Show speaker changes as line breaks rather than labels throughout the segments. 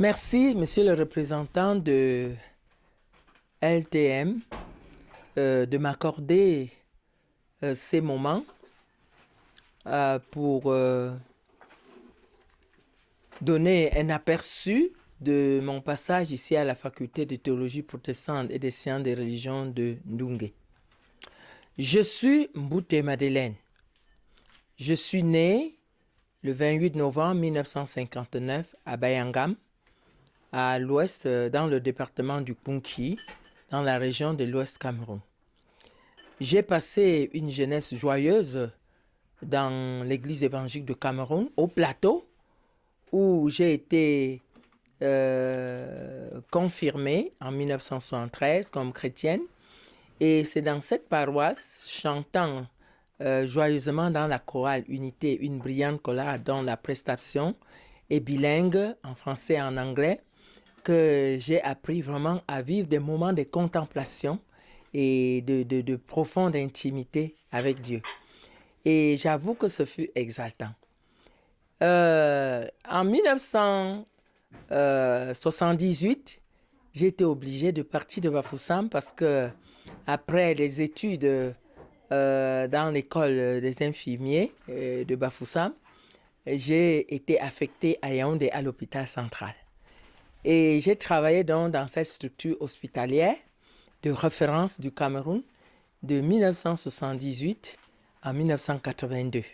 Merci, monsieur le représentant de LTM, de m'accorder ces moments pour donner un aperçu de mon passage ici à la faculté de théologie protestante et des sciences des religions de Ndunge. Je suis Mbouté Madeleine. Je suis né le 28 novembre 1959 à Bayangam, à l'ouest, dans le département du Punki, dans la région de l'Ouest Cameroun. J'ai passé une jeunesse joyeuse dans l'église évangélique de Cameroun, au plateau, où j'ai été confirmée en 1973 comme chrétienne. Et c'est dans cette paroisse, chantant joyeusement dans la chorale Unité, une brillante chorale dont la prestation est bilingue en français et en anglais, que j'ai appris vraiment à vivre des moments de contemplation et de profonde intimité avec Dieu. Et j'avoue que ce fut exaltant. En 1978, j'ai été obligée de partir de Bafoussam parce que après les études dans l'école des infirmiers de Bafoussam, j'ai été affectée à Yaoundé à l'hôpital central. Et j'ai travaillé donc dans cette structure hospitalière de référence du Cameroun de 1978 à 1982.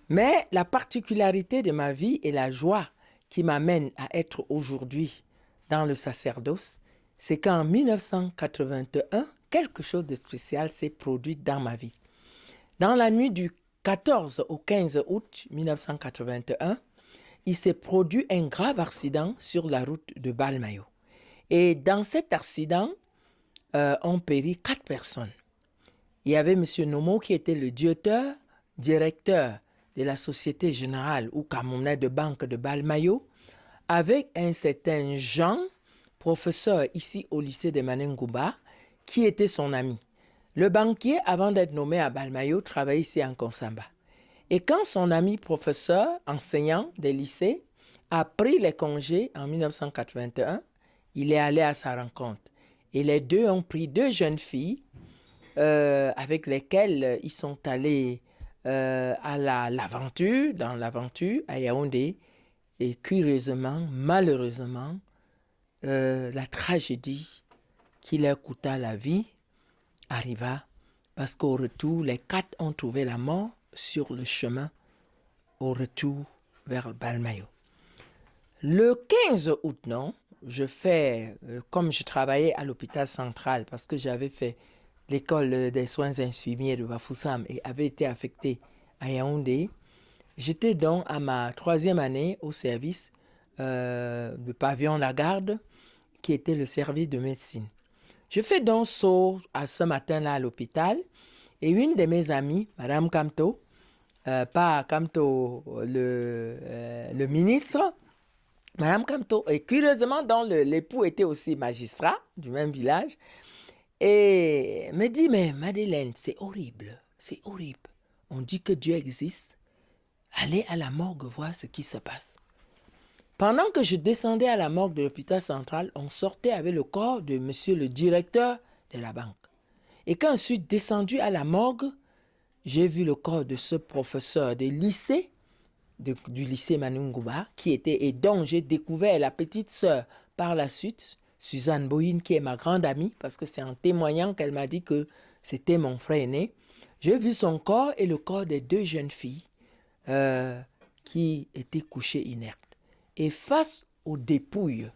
Mais la particularité de ma vie et la joie qui m'amène à être aujourd'hui dans le sacerdoce, c'est qu'en 1981, quelque chose de spécial s'est produit dans ma vie. Dans la nuit du 14 au 15 août 1981, il s'est produit un grave accident sur la route de Balmayo. Et dans cet accident, ont péri 4 personnes. Il y avait M. Nomo qui était le directeur de la Société Générale ou Camerounais de Banque de Balmayo, avec un certain Jean, professeur ici au lycée de Manengouba, qui était son ami. Le banquier, avant d'être nommé à Balmayo, travaillait ici en Konsamba. Et quand son ami professeur, enseignant des lycées, a pris les congés en 1981, il est allé à sa rencontre. Et les deux ont pris 2 jeunes filles avec lesquelles ils sont allés à l'aventure, dans l'aventure à Yaoundé. Et curieusement, malheureusement, la tragédie qui leur coûta la vie arriva parce qu'au retour, les 4 ont trouvé la mort sur le chemin au retour vers Balmayo. Le 15 août, non, comme je travaillais à l'hôpital central parce que j'avais fait l'école des soins infirmiers de Bafoussam et avait été affecté à Yaoundé, j'étais donc à ma 3e année au service de pavillon Lagarde, qui était le service de médecine. Je fais donc saut à ce matin-là à l'hôpital et une de mes amies, Madame Kamto, pas Kamto le ministre, Madame Kamto, et curieusement, l'époux était aussi magistrat du même village, et me dit, mais Madeleine, c'est horrible. On dit que Dieu existe. Allez à la morgue voir ce qui se passe. Pendant que je descendais à la morgue de l'hôpital central, on sortait avec le corps de monsieur le directeur de la banque. Et quand je suis descendu à la morgue, j'ai vu le corps de ce professeur de lycée, du lycée Manungouba, et dont j'ai découvert la petite sœur par la suite, Suzanne Boyine, qui est ma grande amie, parce que c'est en témoignant qu'elle m'a dit que c'était mon frère aîné. J'ai vu son corps et le corps des 2 jeunes filles qui étaient couchées inertes. Et face aux dépouilles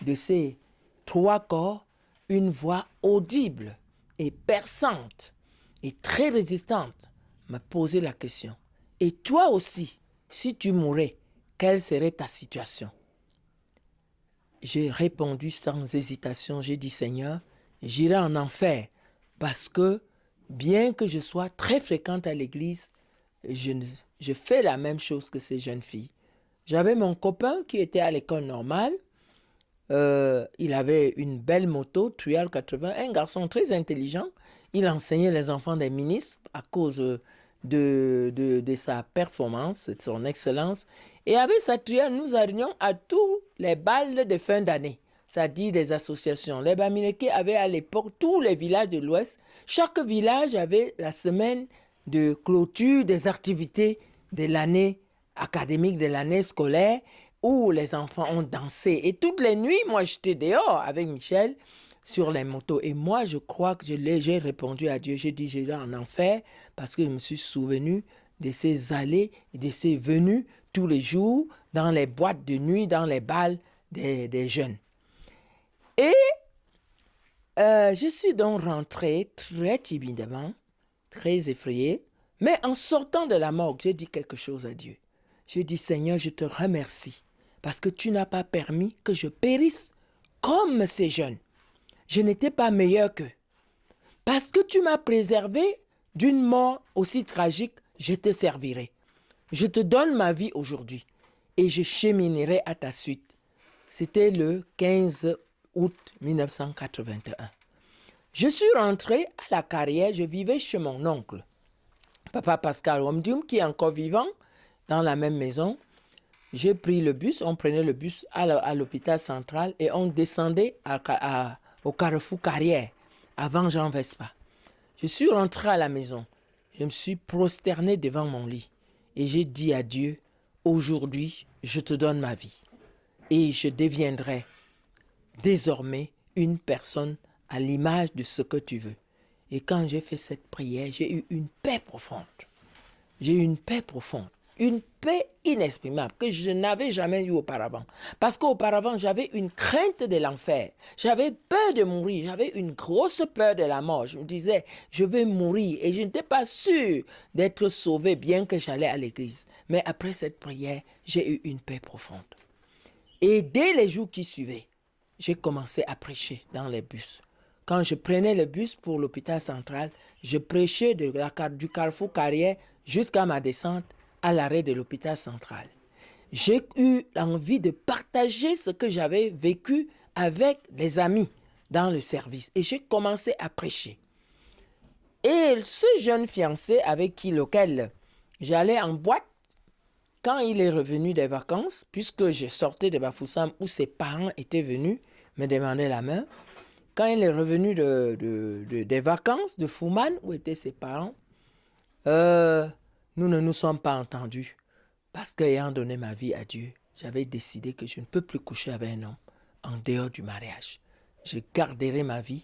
de ces 3 corps, une voix audible et perçante et très résistante m'a posé la question. Et toi aussi, si tu mourais, quelle serait ta situation? J'ai répondu sans hésitation, j'ai dit Seigneur, j'irai en enfer parce que bien que je sois très fréquente à l'église, je fais la même chose que ces jeunes filles. J'avais mon copain qui était à l'école normale, il avait une belle moto, Trial 80, un garçon très intelligent, il enseignait les enfants des ministres à cause de sa performance, de son excellence. Et avec sa Trial, nous arrivions à tous les balles de fin d'année, c'est-à-dire des associations. Les Bamileke avaient à l'époque tous les villages de l'Ouest. Chaque village avait la semaine de clôture des activités de l'année académique, de l'année scolaire, où les enfants ont dansé. Et toutes les nuits, moi, j'étais dehors avec Michel sur les motos. Et moi, je crois que j'ai répondu à Dieu. J'ai dit, j'ai en enfer parce que je me suis souvenu de ces allées et de ces venues tous les jours dans les boîtes de nuit, dans les bals des jeunes. Et je suis donc rentrée très timidement, très effrayée. Mais en sortant de la morgue, j'ai dit quelque chose à Dieu. J'ai dit, Seigneur, je te remercie parce que tu n'as pas permis que je périsse comme ces jeunes. Je n'étais pas meilleur qu'eux. Parce que tu m'as préservé d'une mort aussi tragique, je te servirai. Je te donne ma vie aujourd'hui et je cheminerai à ta suite. C'était le 15 août 1981. Je suis rentré à la carrière, je vivais chez mon oncle, Papa Pascal Omdium, qui est encore vivant dans la même maison. J'ai pris le bus, on prenait le bus à l'hôpital central et on descendait au carrefour Carrière, avant Jean Vespa. Je suis rentré à la maison, je me suis prosterné devant mon lit et j'ai dit à Dieu, aujourd'hui, je te donne ma vie et je deviendrai désormais une personne à l'image de ce que tu veux. Et quand j'ai fait cette prière, j'ai eu une paix profonde. J'ai eu une paix profonde, une paix inexprimable que je n'avais jamais eue auparavant. Parce qu'auparavant, j'avais une crainte de l'enfer. J'avais peur de mourir. J'avais une grosse peur de la mort. Je me disais, je vais mourir. Et je n'étais pas sûr d'être sauvé, bien que j'allais à l'église. Mais après cette prière, j'ai eu une paix profonde. Et dès les jours qui suivaient, j'ai commencé à prêcher dans les bus. Quand je prenais le bus pour l'hôpital central, je prêchais du carrefour Carrière jusqu'à ma descente à l'arrêt de l'hôpital central. J'ai eu envie de partager ce que j'avais vécu avec les amis dans le service. Et j'ai commencé à prêcher. Et ce jeune fiancé lequel j'allais en boîte, quand il est revenu des vacances, puisque je sortais de Bafoussam où ses parents étaient venus me demander la main, quand il est revenu des vacances de Fouman, où étaient ses parents, nous ne nous sommes pas entendus. Parce qu'ayant donné ma vie à Dieu, j'avais décidé que je ne peux plus coucher avec un homme en dehors du mariage. Je garderai ma vie,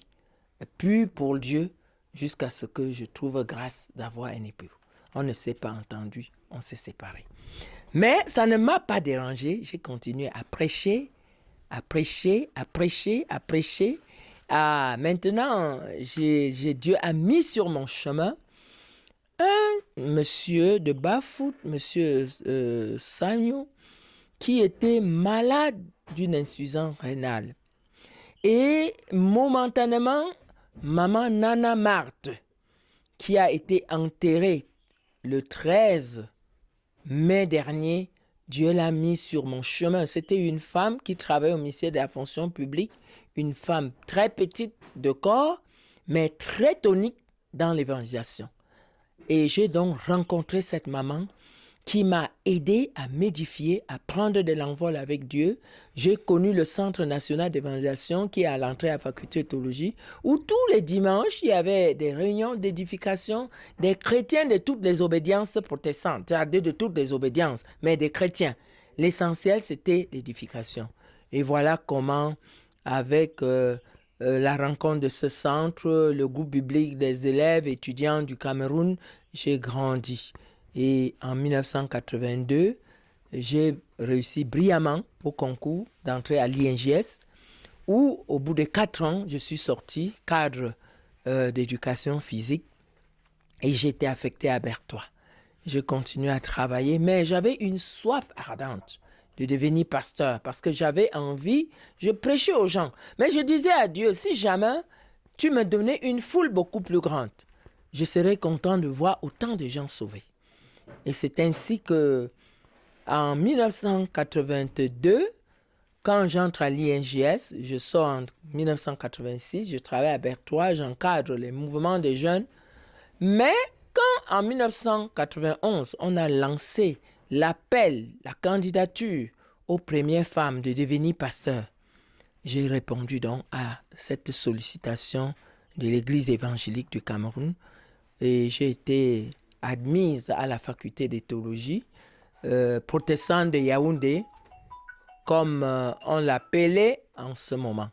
pure pour Dieu, jusqu'à ce que je trouve grâce d'avoir un époux. On ne s'est pas entendu, on s'est séparés. Mais ça ne m'a pas dérangé. J'ai continué à prêcher, à prêcher, à prêcher, à prêcher. Maintenant, Dieu a mis sur mon chemin un monsieur de Bafout, monsieur Sagno, qui était malade d'une insuffisance rénale. Et momentanément, maman Nana Marthe, qui a été enterrée le 13 mai dernier, Dieu l'a mis sur mon chemin. C'était une femme qui travaillait au ministère de la fonction publique, une femme très petite de corps, mais très tonique dans l'évangélisation. Et j'ai donc rencontré cette maman qui m'a aidé à m'édifier, à prendre de l'envol avec Dieu. J'ai connu le Centre national d'évangélisation qui est à l'entrée à la faculté de théologie, où tous les dimanches, il y avait des réunions d'édification des chrétiens de toutes les obédiences protestantes, c'est-à-dire de toutes les obédiences, mais des chrétiens. L'essentiel, c'était l'édification. Et voilà comment, avec la rencontre de ce centre, le groupe biblique des élèves étudiants du Cameroun, j'ai grandi. Et en 1982, j'ai réussi brillamment au concours d'entrée à l'INJS, où au bout de 4 ans, je suis sorti cadre d'éducation physique et j'étais affecté à Berthois. Je continuais à travailler, mais j'avais une soif ardente de devenir pasteur parce que j'avais envie, je prêchais aux gens. Mais je disais à Dieu, si jamais tu me donnais une foule beaucoup plus grande, je serais content de voir autant de gens sauvés. Et c'est ainsi que, en 1982, quand j'entre à l'INJS, je sors en 1986, je travaille à Berthois, j'encadre les mouvements des jeunes. Mais quand, en 1991, on a lancé l'appel, la candidature aux premières femmes de devenir pasteur. J'ai répondu donc à cette sollicitation de l'Église évangélique du Cameroun et j'ai été admise à la faculté de théologie protestante de Yaoundé, comme on l'appelait en ce moment.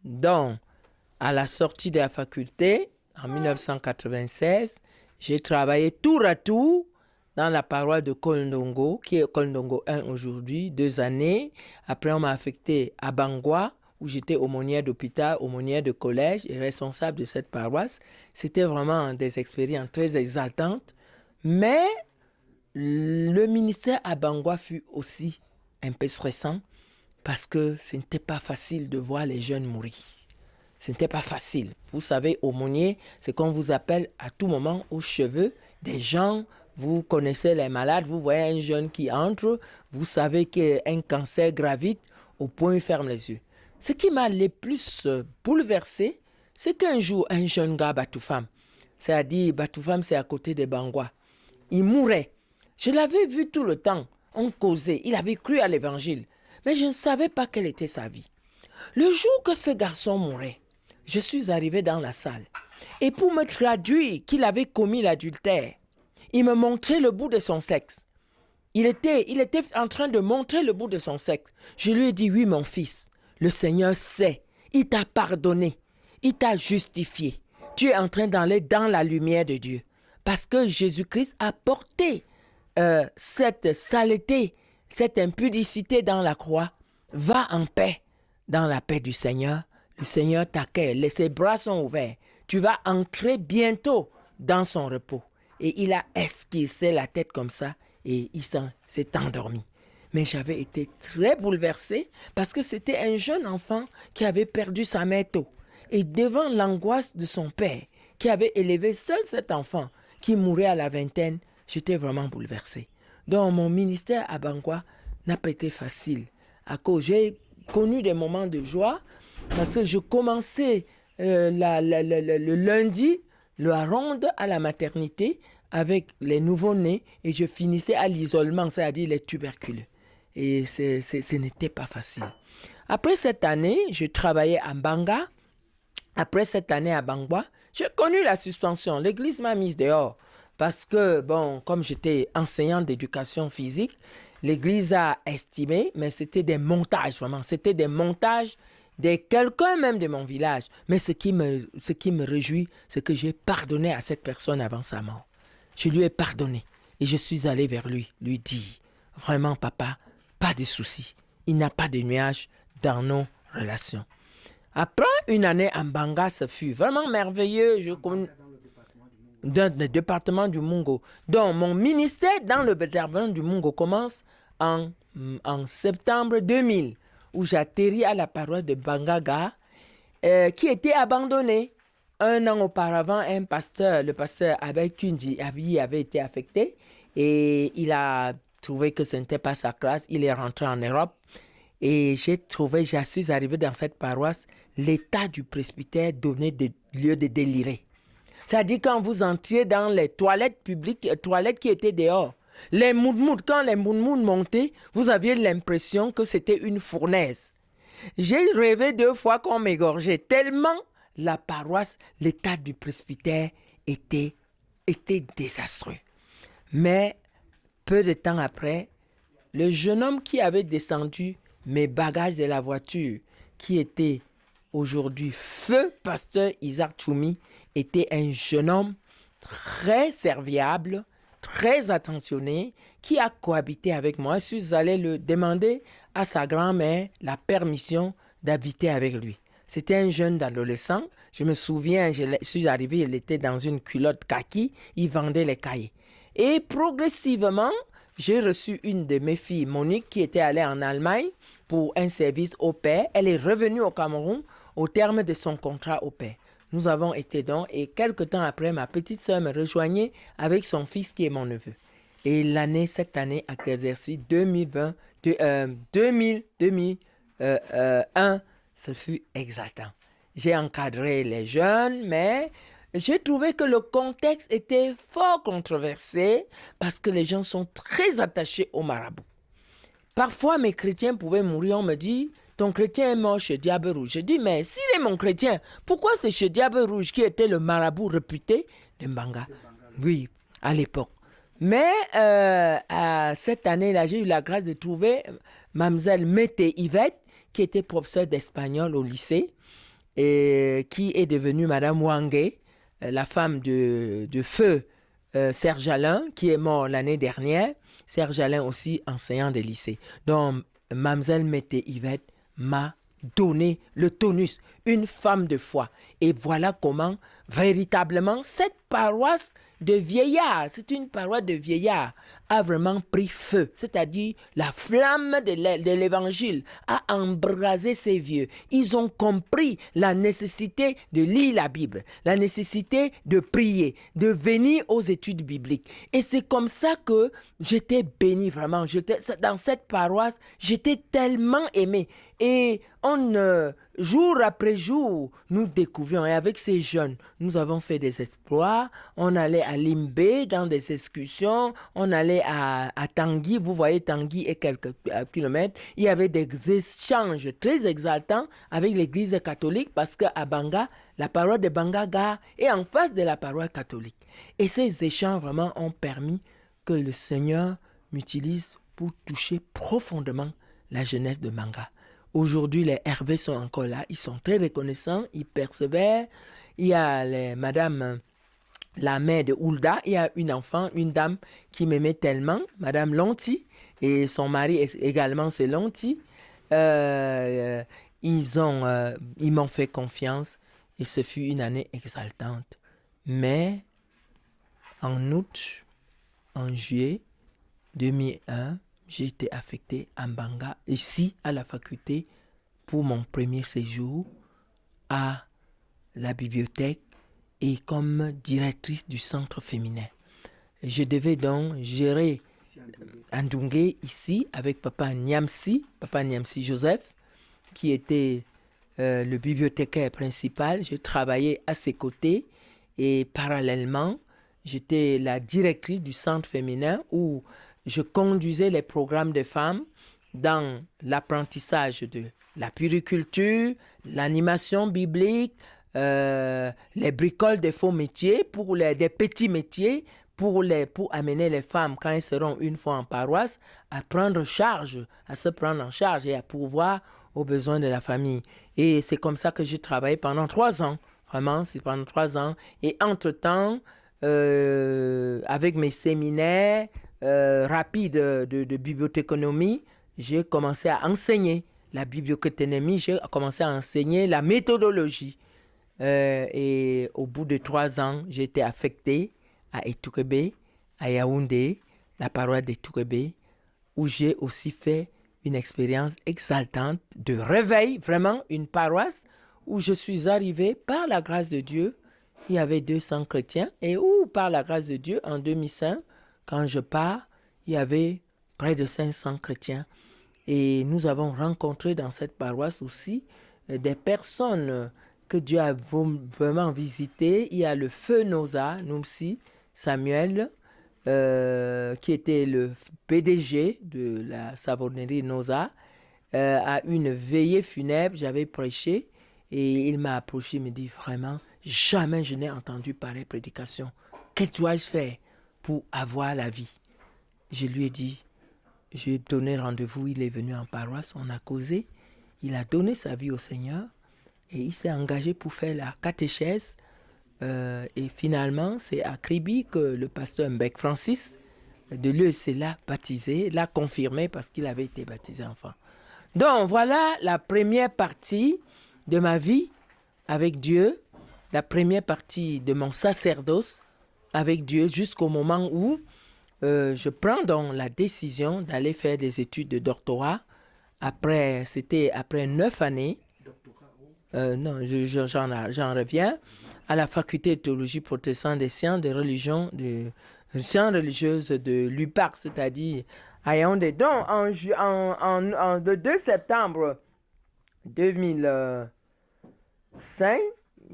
Donc, à la sortie de la faculté, en 1996, j'ai travaillé tour à tour dans la paroisse de Kolndongo, qui est Kolndongo 1 aujourd'hui, 2 années. Après, on m'a affecté à Bangwa, où j'étais aumônière d'hôpital, aumônière de collège et responsable de cette paroisse. C'était vraiment des expériences très exaltantes. Mais le ministère à Bangwa fut aussi un peu stressant parce que ce n'était pas facile de voir les jeunes mourir. Ce n'était pas facile. Vous savez, aumônier, c'est qu'on vous appelle à tout moment aux cheveux des gens. Vous connaissez les malades, vous voyez un jeune qui entre, vous savez qu'un cancer gravite, au point où il ferme les yeux. Ce qui m'a le plus bouleversé, c'est qu'un jour, un jeune gars, Batoufam, c'est-à-dire Batoufam, c'est à côté de Bangwa, il mourait. Je l'avais vu tout le temps, on causait, il avait cru à l'évangile, mais je ne savais pas quelle était sa vie. Le jour que ce garçon mourait, je suis arrivé dans la salle. Et pour me traduire qu'il avait commis l'adultère, il me montrait le bout de son sexe. Il était en train de montrer le bout de son sexe. Je lui ai dit, oui mon fils, le Seigneur sait, il t'a pardonné, il t'a justifié. Tu es en train d'aller dans la lumière de Dieu. Parce que Jésus-Christ a porté cette saleté, cette impudicité dans la croix. Va en paix, dans la paix du Seigneur. Le Seigneur t'accueille, ses bras sont ouverts. Tu vas entrer bientôt dans son repos. Et il a esquissé la tête comme ça et il s'est endormi. Mais j'avais été très bouleversée parce que c'était un jeune enfant qui avait perdu sa mère tôt. Et devant l'angoisse de son père, qui avait élevé seul cet enfant, qui mourait à la vingtaine, j'étais vraiment bouleversée. Donc mon ministère à Bangwa n'a pas été facile. À cause, j'ai connu des moments de joie parce que je commençais le lundi, la ronde à la maternité avec les nouveau-nés et je finissais à l'isolement, c'est-à-dire les tuberculeux. Et ce n'était pas facile. Après cette année, je travaillais à Banga. Après cette année à Bangwa, j'ai connu la suspension. L'église m'a mise dehors parce que, bon, comme j'étais enseignante d'éducation physique, l'église a estimé, mais c'était des montages, vraiment. C'était des montages de quelqu'un même de mon village. Mais ce qui me réjouit, c'est que j'ai pardonné à cette personne avant sa mort. Je lui ai pardonné et je suis allé vers lui dire, vraiment papa, pas de soucis. Il n'y a pas de nuages dans nos relations. Après une année en Banga, ce fut vraiment merveilleux. Dans le département du Mungo. Donc, mon ministère dans le département du Mungo commence en septembre 2000, où j'atterris à la paroisse de Bangaga, qui était abandonnée. Un an auparavant, le pasteur Abel Kundi, avait été affecté et il a trouvé que ce n'était pas sa classe. Il est rentré en Europe et je suis arrivé dans cette paroisse, l'état du presbytère donnait lieu de délirer. C'est-à-dire quand vous entriez dans les toilettes publiques, toilettes qui étaient dehors, quand les moudmouds montaient, vous aviez l'impression que c'était une fournaise. J'ai rêvé 2 fois qu'on m'égorgeait, tellement la paroisse, l'état du presbytère était désastreux. Mais peu de temps après, le jeune homme qui avait descendu mes bagages de la voiture, qui était aujourd'hui feu pasteur Isaac Choumi, était un jeune homme très serviable, très attentionné, qui a cohabité avec moi. Je suis allé le demander à sa grand-mère la permission d'habiter avec lui. C'était un jeune adolescent. Je me souviens, je suis arrivé, il était dans une culotte kaki, il vendait les cahiers. Et progressivement, j'ai reçu une de mes filles, Monique, qui était allée en Allemagne pour un service au pair. Elle est revenue au Cameroun au terme de son contrat au pair. Nous avons été donc, et quelque temps après, ma petite sœur me rejoignait avec son fils qui est mon neveu. Et cette année, à l'exercice 2001, ce fut exaltant. J'ai encadré les jeunes, mais j'ai trouvé que le contexte était fort controversé parce que les gens sont très attachés au marabout. Parfois, mes chrétiens pouvaient mourir. On me dit, ton chrétien est mort chez Diable Rouge. Je dis, mais s'il est mon chrétien, pourquoi c'est chez Diable Rouge qui était le marabout réputé de Mbanga? Oui, à l'époque. Mais cette année-là, j'ai eu la grâce de trouver Mademoiselle Mété Yvette, qui était professeure d'espagnol au lycée, et qui est devenue Madame Wangé, la femme de feu Serge Alain, qui est mort l'année dernière. Serge Alain aussi enseignant des lycées. Donc, Mademoiselle Mété Yvette m'a donné le tonus, une femme de foi. Et voilà comment, véritablement, cette paroisse de vieillards, c'est une paroisse de vieillards, a vraiment pris feu. C'est-à-dire, la flamme de l'évangile a embrasé ces vieux. Ils ont compris la nécessité de lire la Bible, la nécessité de prier, de venir aux études bibliques. Et c'est comme ça que j'étais béni vraiment. Dans cette paroisse, j'étais tellement aimé. Et jour après jour, nous découvrions. Et avec ces jeunes, nous avons fait des exploits. On allait à Limbé dans des excursions. On allait à Tanguy. Vous voyez, Tanguy est quelques kilomètres. Il y avait des échanges très exaltants avec l'église catholique parce qu'à Banga, la paroisse de Bangaga est en face de la paroisse catholique. Et ces échanges vraiment ont permis que le Seigneur m'utilise pour toucher profondément la jeunesse de Banga. Aujourd'hui, les Hervé sont encore là. Ils sont très reconnaissants. Ils persévèrent. Il y a Madame, la mère de Oulda. Il y a une enfant, une dame qui m'aimait tellement, Madame Lonti. Et son mari également, c'est Lonti. Ils m'ont fait confiance. Et ce fut une année exaltante. Mais en août, en juillet 2001, j'ai été affecté à Mbanga, ici à la faculté, pour mon premier séjour à la bibliothèque et comme directrice du centre féminin. Je devais donc gérer Andungé ici avec Papa Niamsi Joseph, qui était le bibliothécaire principal. Je travaillais à ses côtés et parallèlement, j'étais la directrice du centre féminin où je conduisais les programmes de femmes dans l'apprentissage de la puriculture, l'animation biblique, les bricoles des faux métiers, des petits métiers, pour amener les femmes, quand elles seront une fois en paroisse, à se prendre en charge et à pourvoir aux besoins de la famille. Et c'est comme ça que j'ai travaillé pendant 3 ans. Vraiment, c'est pendant 3 ans. Et entre-temps, avec mes séminaires rapides de bibliothéconomie, j'ai commencé à enseigner la bibliothéconomie, j'ai commencé à enseigner la méthodologie. Et au bout de 3 ans, j'ai été affectée à Etukebe, à Yaoundé, la paroisse d'Etukebe, où j'ai aussi fait une expérience exaltante de réveil, vraiment une paroisse où je suis arrivé par la grâce de Dieu. Il y avait 200 chrétiens et où, par la grâce de Dieu, en 2005, quand je pars, il y avait près de 500 chrétiens. Et nous avons rencontré dans cette paroisse aussi des personnes que Dieu a vraiment visitées. Il y a le feu Noza, Numsi Samuel, qui était le PDG de la savonnerie Noza, à une veillée funèbre. J'avais prêché et il m'a approché, il me dit vraiment, jamais je n'ai entendu pareille prédication. Que dois-je faire pour avoir la vie? Je lui ai dit, je lui ai donné rendez-vous, il est venu en paroisse, on a causé, il a donné sa vie au Seigneur et il s'est engagé pour faire la catéchèse. Et finalement, c'est à Kribi que le pasteur Mbek Francis de l'EEC l'a baptisé, l'a confirmé parce qu'il avait été baptisé enfant. Donc voilà la première partie de ma vie avec Dieu, la première partie de mon sacerdoce avec Dieu jusqu'au moment où je prends donc la décision d'aller faire des études de doctorat. C'était après 9 années. Non, j'en reviens. À la faculté de théologie protestante des sciences des religions, des sciences religieuses de l'UPAC, c'est-à-dire à Yaoundé. Donc, le 2 septembre 2005,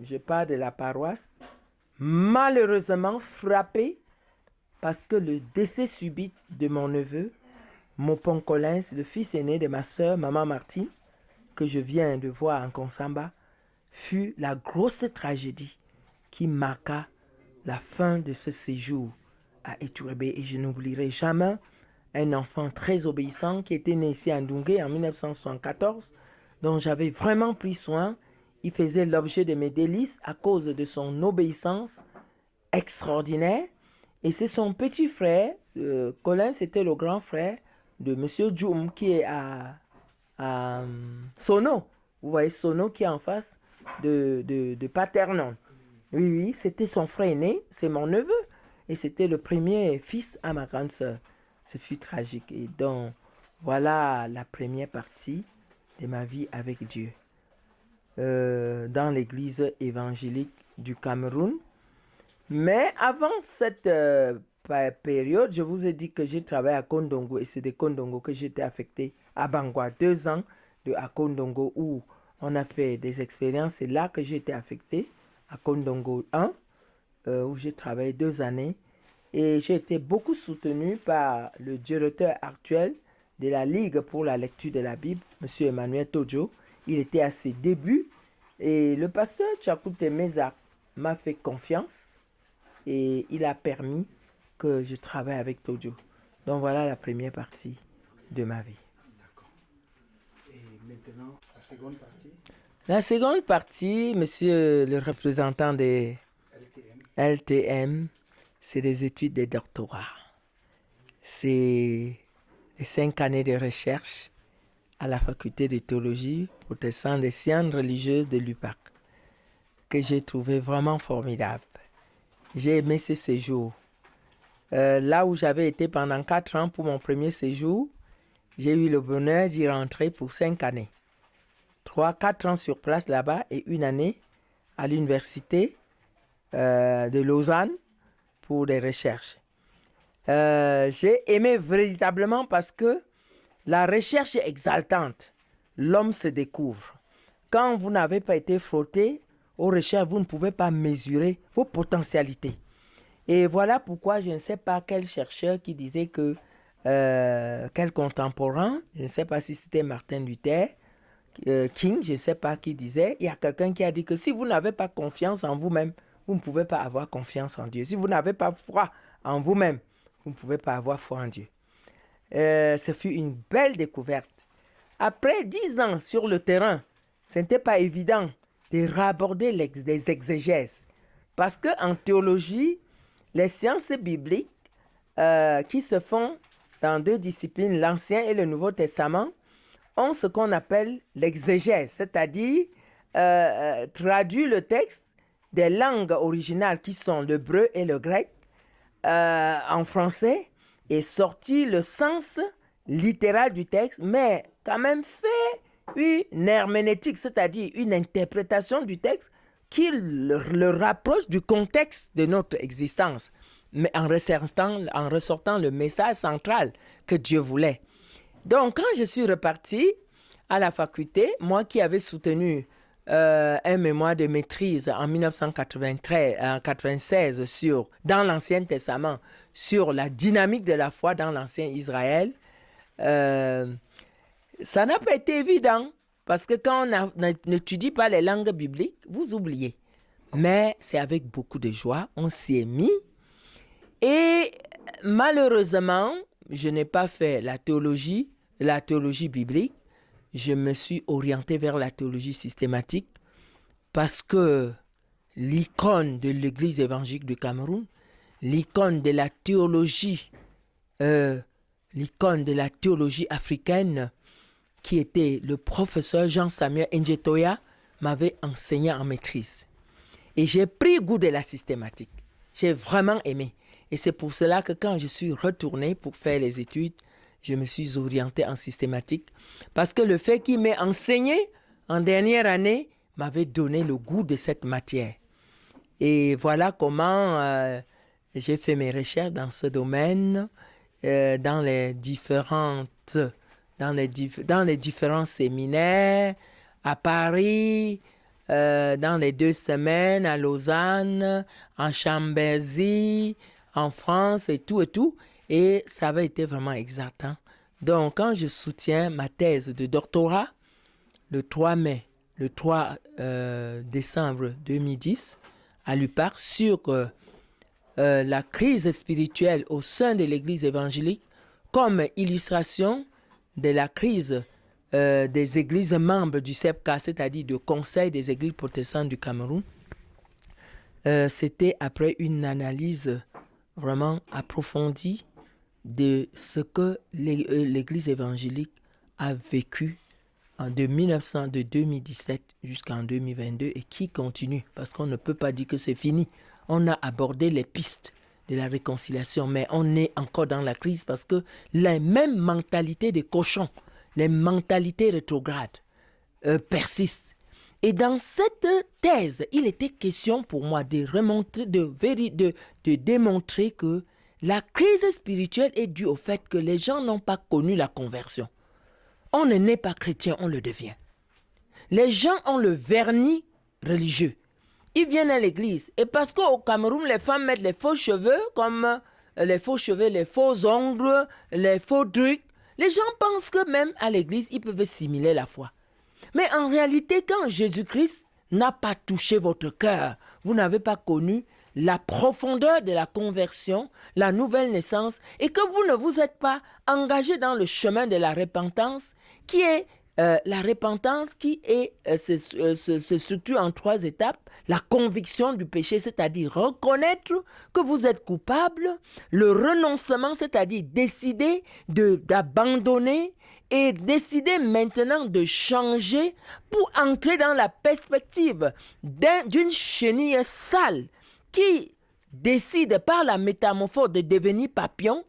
je pars de la paroisse, malheureusement frappé parce que le décès subit de mon neveu Mopon Collins, le fils aîné de ma sœur, Maman Martine, que je viens de voir en Konsamba, fut la grosse tragédie qui marqua la fin de ce séjour à Iturebé. Et je n'oublierai jamais un enfant très obéissant qui était né ici à Ndungue en 1974, dont j'avais vraiment pris soin. Il faisait l'objet de mes délices à cause de son obéissance extraordinaire. Et c'est son petit frère, Colin, c'était le grand frère de Monsieur Djoum, qui est à Sono. Vous voyez Sono qui est en face de Paternon. Oui, oui, c'était son frère aîné, c'est mon neveu. Et c'était le premier fils à ma grande sœur. Ce fut tragique. Et donc, voilà la première partie de ma vie avec Dieu. Dans l'église évangélique du Cameroun. Mais avant cette période, je vous ai dit que j'ai travaillé à Kondongo et c'est de Kondongo que j'étais affecté à Bangwa. 2 ans à Kondongo où on a fait des expériences. C'est là que j'ai été affecté à Kondongo 1 où j'ai travaillé 2 années. Et j'ai été beaucoup soutenu par le directeur actuel de la Ligue pour la lecture de la Bible, M. Emmanuel Todjo. Il était à ses débuts et le pasteur Tchakoute Meza m'a fait confiance et il a permis que je travaille avec Todjo. Donc voilà la première partie de ma vie.
D'accord. Et maintenant, la seconde partie?
La seconde partie, monsieur le représentant des LTM, c'est des études de doctorat. C'est les 5 années de recherche à la faculté de théologie protestante des sciences religieuses de l'UPAC que j'ai trouvé vraiment formidable. J'ai aimé ce séjour. Là où j'avais été pendant 4 ans pour mon premier séjour, j'ai eu le bonheur d'y rentrer pour 5 années. 4 ans sur place là-bas et 1 année à l'université de Lausanne pour des recherches. J'ai aimé véritablement parce que la recherche est exaltante. L'homme se découvre. Quand vous n'avez pas été frotté aux recherches, vous ne pouvez pas mesurer vos potentialités. Et voilà pourquoi je ne sais pas quel chercheur qui disait que, quel contemporain, je ne sais pas si c'était Martin Luther King, je ne sais pas qui disait, il y a quelqu'un qui a dit que si vous n'avez pas confiance en vous-même, vous ne pouvez pas avoir confiance en Dieu. Si vous n'avez pas foi en vous-même, vous ne pouvez pas avoir foi en Dieu. Ce fut une belle découverte. Après 10 ans sur le terrain, ce n'était pas évident de raborder des exégèses. Parce qu'en théologie, les sciences bibliques qui se font dans 2 disciplines, l'Ancien et le Nouveau Testament, ont ce qu'on appelle l'exégèse, c'est-à-dire traduit le texte des langues originales qui sont l'hébreu et le grec en français et sorti le sens littéral du texte, mais quand même fait une herméneutique, c'est-à-dire une interprétation du texte qui le rapproche du contexte de notre existence, mais en ressortant le message central que Dieu voulait. Donc, quand je suis reparti à la faculté, moi qui avais soutenu un mémoire de maîtrise en 1996 dans l'Ancien Testament sur la dynamique de la foi dans l'Ancien Israël, ça n'a pas été évident parce que quand on n'étudie pas les langues bibliques, vous oubliez. Mais c'est avec beaucoup de joie, on s'y est mis. Et malheureusement, je n'ai pas fait la théologie biblique. Je me suis orienté vers la théologie systématique parce que l'icône de l'Église évangélique du Cameroun, l'icône de la théologie africaine, qui était le professeur Jean-Samuel Njetoya, m'avait enseigné en maîtrise. Et j'ai pris goût de la systématique. J'ai vraiment aimé. Et c'est pour cela que quand je suis retourné pour faire les études, je me suis orienté en systématique. Parce que le fait qu'il m'ait enseigné en dernière année m'avait donné le goût de cette matière. Et voilà comment j'ai fait mes recherches dans ce domaine, dans les différents séminaires, à Paris, dans les 2 semaines, à Lausanne, en Chambéry, en France et tout. Et ça avait été vraiment exaltant Donc, quand je soutiens ma thèse de doctorat, le 3 décembre 2010, à l'UPAC, sur la crise spirituelle au sein de l'Église évangélique, comme illustration de la crise des églises membres du CEPCA, c'est-à-dire du Conseil des églises protestantes du Cameroun. C'était après une analyse vraiment approfondie de ce que l'Église évangélique a vécu de 2017 jusqu'en 2022 et qui continue, parce qu'on ne peut pas dire que c'est fini. On a abordé les pistes de la réconciliation, mais on est encore dans la crise parce que les mêmes mentalités des cochons, les mentalités rétrogrades persistent. Et dans cette thèse, il était question pour moi de démontrer que la crise spirituelle est due au fait que les gens n'ont pas connu la conversion. On ne naît pas chrétien, on le devient. Les gens ont le vernis religieux. Ils viennent à l'église. Et parce qu'au Cameroun, les femmes mettent les faux cheveux, comme les faux cheveux, les faux ongles, les faux trucs, les gens pensent que même à l'église, ils peuvent simuler la foi. Mais en réalité, quand Jésus-Christ n'a pas touché votre cœur, vous n'avez pas connu la profondeur de la conversion, la nouvelle naissance, et que vous ne vous êtes pas engagé dans le chemin de la repentance, qui est la repentance qui se structure en 3 étapes. La conviction du péché, c'est-à-dire reconnaître que vous êtes coupable. Le renoncement, c'est-à-dire décider d'abandonner et décider maintenant de changer pour entrer dans la perspective d'une chenille sale qui décide par la métamorphose de devenir papillon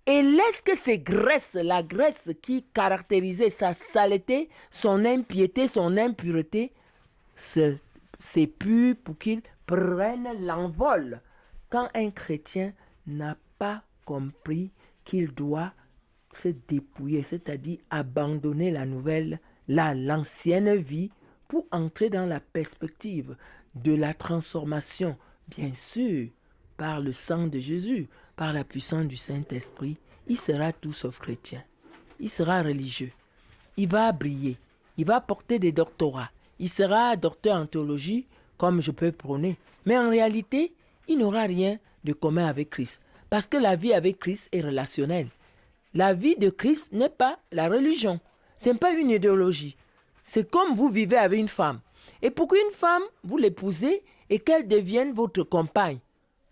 et laisse que ces graisses, la graisse qui caractérisait sa saleté, son impiété, son impureté, s'épure pour qu'il prenne l'envol. Quand un chrétien n'a pas compris qu'il doit se dépouiller, c'est-à-dire abandonner l'ancienne vie pour entrer dans la perspective de la transformation, bien sûr, par le sang de Jésus, par la puissance du Saint-Esprit, il sera tout sauf chrétien. Il sera religieux. Il va briller. Il va porter des doctorats. Il sera docteur en théologie, comme je peux prôner. Mais en réalité, il n'aura rien de commun avec Christ. Parce que la vie avec Christ est relationnelle. La vie de Christ n'est pas la religion. Ce n'est pas une idéologie. C'est comme vous vivez avec une femme. Et pour qu'une femme, vous l'épousez et qu'elle devienne votre compagne,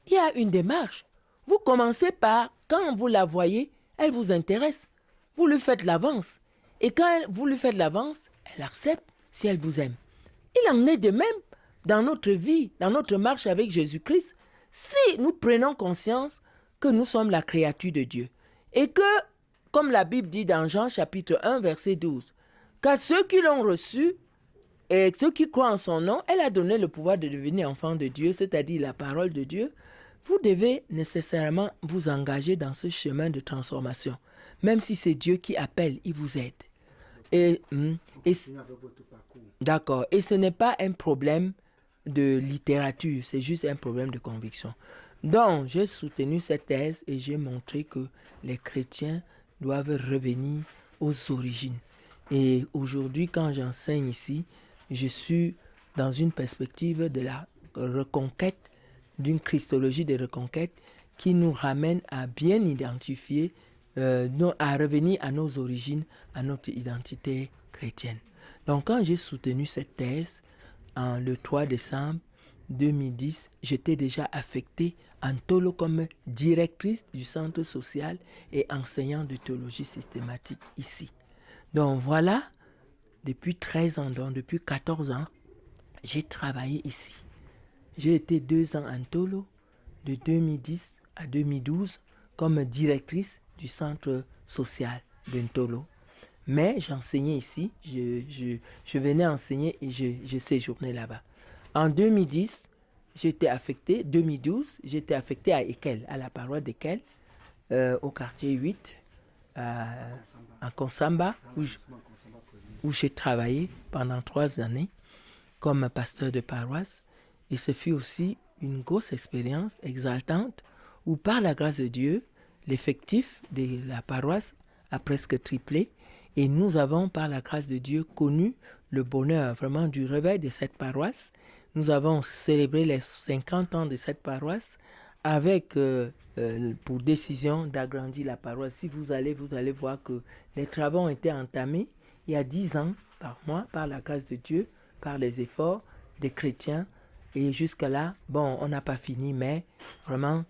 il y a une démarche. Vous commencez par, quand vous la voyez, elle vous intéresse. Vous lui faites l'avance. Et quand vous lui faites l'avance, elle accepte si elle vous aime. Il en est de même dans notre vie, dans notre marche avec Jésus-Christ. Si nous prenons conscience que nous sommes la créature de Dieu et que, comme la Bible dit dans Jean chapitre 1, verset 12, qu'à ceux qui l'ont reçu et ceux qui croient en son nom, elle a donné le pouvoir de devenir enfant de Dieu, c'est-à-dire la parole de Dieu. Vous devez nécessairement vous engager dans ce chemin de transformation. Même si c'est Dieu qui appelle, il vous aide. D'accord. Et ce n'est pas un problème de littérature, c'est juste un problème de conviction. Donc, j'ai soutenu cette thèse et j'ai montré que les chrétiens doivent revenir aux origines. Et aujourd'hui, quand j'enseigne ici, je suis dans une perspective de la reconquête, d'une christologie de reconquête qui nous ramène à bien identifier, à revenir à nos origines, à notre identité chrétienne. Donc, quand j'ai soutenu cette thèse, le 3 décembre 2010, j'étais déjà affectée en Tolo comme directrice du centre social et enseignant de théologie systématique ici. Donc voilà, depuis 13 ans, donc depuis 14 ans, j'ai travaillé ici. J'ai été 2 ans en Tolo, de 2010 à 2012, comme directrice du centre social de Ntolo. Mais j'enseignais ici, je venais enseigner et je séjournais là-bas. En 2010, 2012, j'étais affecté à Ekel, à la paroisse d'Ekel, au quartier 8, à Konsamba, où j'ai travaillé pendant 3 années comme pasteur de paroisse. Et ce fut aussi une grosse expérience exaltante où, par la grâce de Dieu, l'effectif de la paroisse a presque triplé. Et nous avons, par la grâce de Dieu, connu le bonheur vraiment du réveil de cette paroisse. Nous avons célébré les 50 ans de cette paroisse avec pour décision d'agrandir la paroisse. Si vous allez voir que les travaux ont été entamés il y a 10 ans par mois, par la grâce de Dieu, par les efforts des chrétiens. Et jusqu'à là, bon, on n'a pas fini, mais vraiment,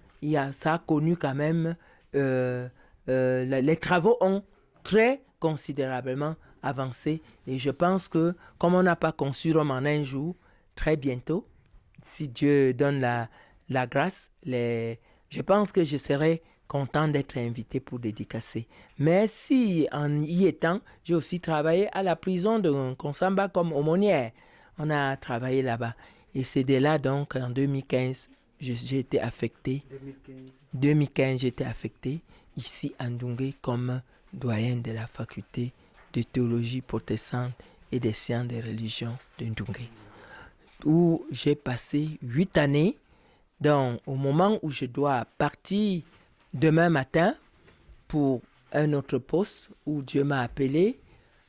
ça a connu quand même, les travaux ont très considérablement avancé. Et je pense que, comme on n'a pas conçu Rome en un jour, très bientôt, si Dieu donne la grâce, je pense que je serai content d'être invité pour dédicacer. Mais si, en y étant, j'ai aussi travaillé à la prison de Konsamba comme aumônière. On a travaillé là-bas. Et c'est de là, donc, en 2015, j'ai été affecté. 2015, j'ai été affecté ici à Ndungue comme doyen de la faculté de théologie protestante et des sciences des religions de Ndungue, où j'ai passé 8 années. Donc, au moment où je dois partir demain matin pour un autre poste, où Dieu m'a appelé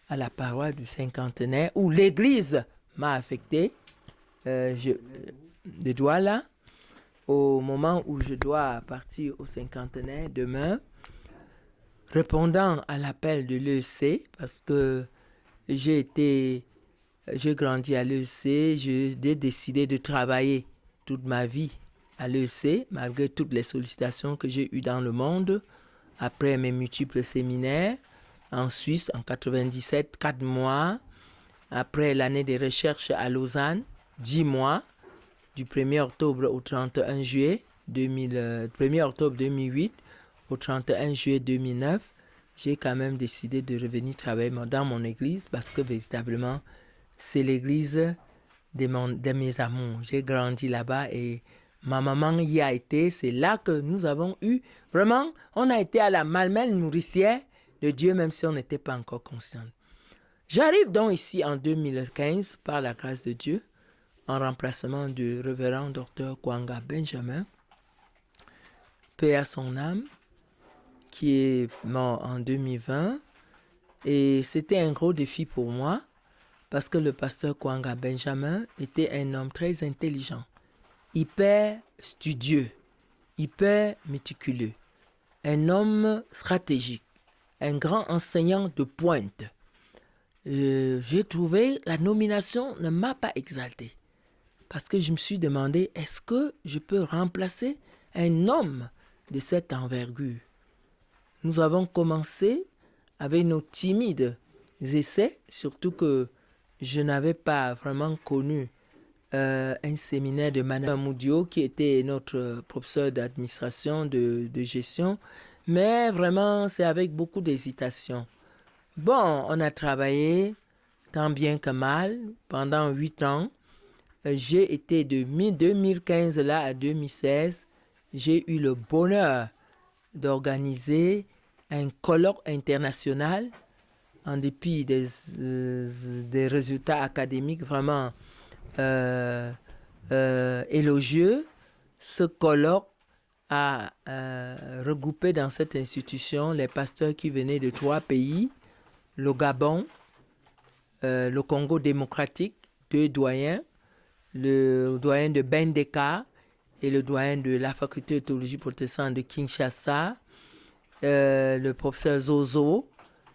à la paroisse du cinquantenaire, où l'Église m'a affecté, de Douala, au moment où je dois partir au cinquantenaire demain, répondant à l'appel de l'EEC, parce que j'ai grandi à l'EEC, j'ai décidé de travailler toute ma vie à l'EEC, malgré toutes les sollicitations que j'ai eues dans le monde, après mes multiples séminaires, en Suisse, en 97, 4 mois, après l'année de recherche à Lausanne, 10 mois, du 1er octobre au 31 juillet 1er octobre 2008 au 31 juillet 2009, j'ai quand même décidé de revenir travailler dans mon église parce que véritablement, c'est l'église de mes amours. J'ai grandi là-bas et ma maman y a été. C'est là que nous avons eu, vraiment, on a été à la mamelle nourricière de Dieu, même si on n'était pas encore conscient. J'arrive donc ici en 2015, par la grâce de Dieu, en remplacement du révérend docteur Kwanga Benjamin, paix à son âme, qui est mort en 2020. Et c'était un gros défi pour moi, parce que le pasteur Kwanga Benjamin était un homme très intelligent, hyper studieux, hyper méticuleux, un homme stratégique, un grand enseignant de pointe. J'ai trouvé la nomination ne m'a pas exalté. Parce que je me suis demandé, est-ce que je peux remplacer un homme de cette envergure? Nous avons commencé avec nos timides essais, surtout que je n'avais pas vraiment connu un séminaire de Madame Moudio, qui était notre professeur d'administration, de gestion, mais vraiment, c'est avec beaucoup d'hésitation. Bon, on a travaillé tant bien que mal pendant 8 ans. J'ai été de 2015 là à 2016, j'ai eu le bonheur d'organiser un colloque international en dépit des résultats académiques vraiment élogieux. Ce colloque a regroupé dans cette institution les pasteurs qui venaient de 3 pays, le Gabon, le Congo démocratique, 2 doyens, le doyen de Bendeka et le doyen de la faculté de théologie protestante de Kinshasa, le professeur Zozo,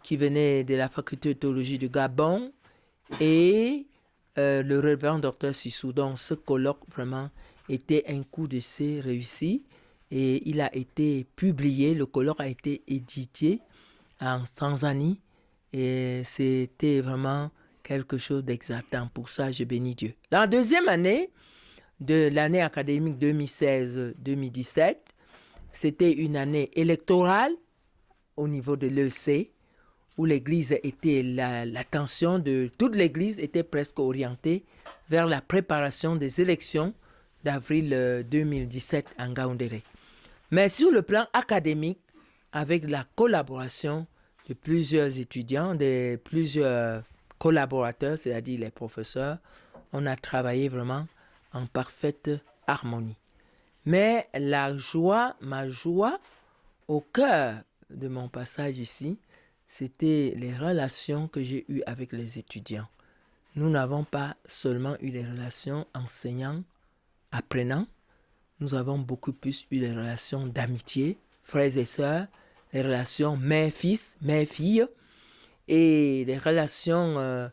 qui venait de la faculté de théologie du Gabon, et le révérend docteur Sissou. Donc ce colloque vraiment était un coup d'essai réussi et il a été publié, le colloque a été édité en Tanzanie et c'était vraiment quelque chose d'exaltant. Pour ça, je bénis Dieu. La deuxième année de l'année académique 2016-2017, c'était une année électorale au niveau de l'EEC, où l'église était, l'attention de toute l'église était presque orientée vers la préparation des élections d'avril 2017 en Ngaoundéré. Mais sur le plan académique, avec la collaboration de plusieurs étudiants, de plusieurs collaborateurs, c'est-à-dire les professeurs, on a travaillé vraiment en parfaite harmonie. Mais ma joie au cœur de mon passage ici, c'était les relations que j'ai eues avec les étudiants. Nous n'avons pas seulement eu les relations enseignants-apprenants, nous avons beaucoup plus eu les relations d'amitié, frères et sœurs, les relations mère-fils, mère-fille, et les relations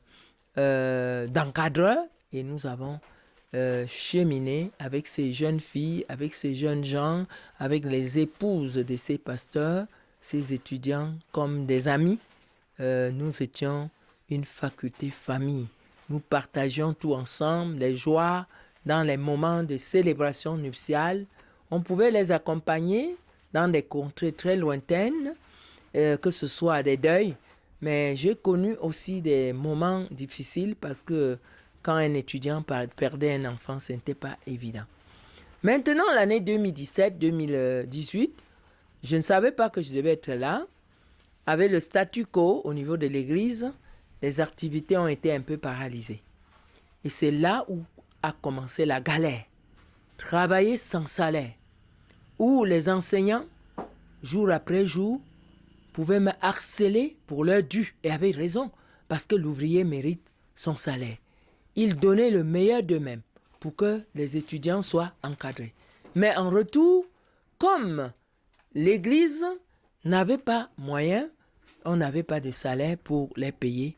d'encadreurs. Et nous avons cheminé avec ces jeunes filles, avec ces jeunes gens, avec les épouses de ces pasteurs, ces étudiants comme des amis. Nous étions une faculté famille. Nous partagions tout ensemble, les joies dans les moments de célébration nuptiale. On pouvait les accompagner dans des contrées très lointaines, que ce soit des deuils. Mais j'ai connu aussi des moments difficiles parce que quand un étudiant perdait un enfant, ce n'était pas évident. Maintenant, l'année 2017-2018, je ne savais pas que je devais être là. Avec le statu quo au niveau de l'église, les activités ont été un peu paralysées. Et c'est là où a commencé la galère. Travailler sans salaire. Où les enseignants, jour après jour, pouvaient me harceler pour leur dû. Et avaient raison, parce que l'ouvrier mérite son salaire. Ils donnaient le meilleur d'eux-mêmes pour que les étudiants soient encadrés. Mais en retour, comme l'église n'avait pas moyen, on n'avait pas de salaire pour les payer.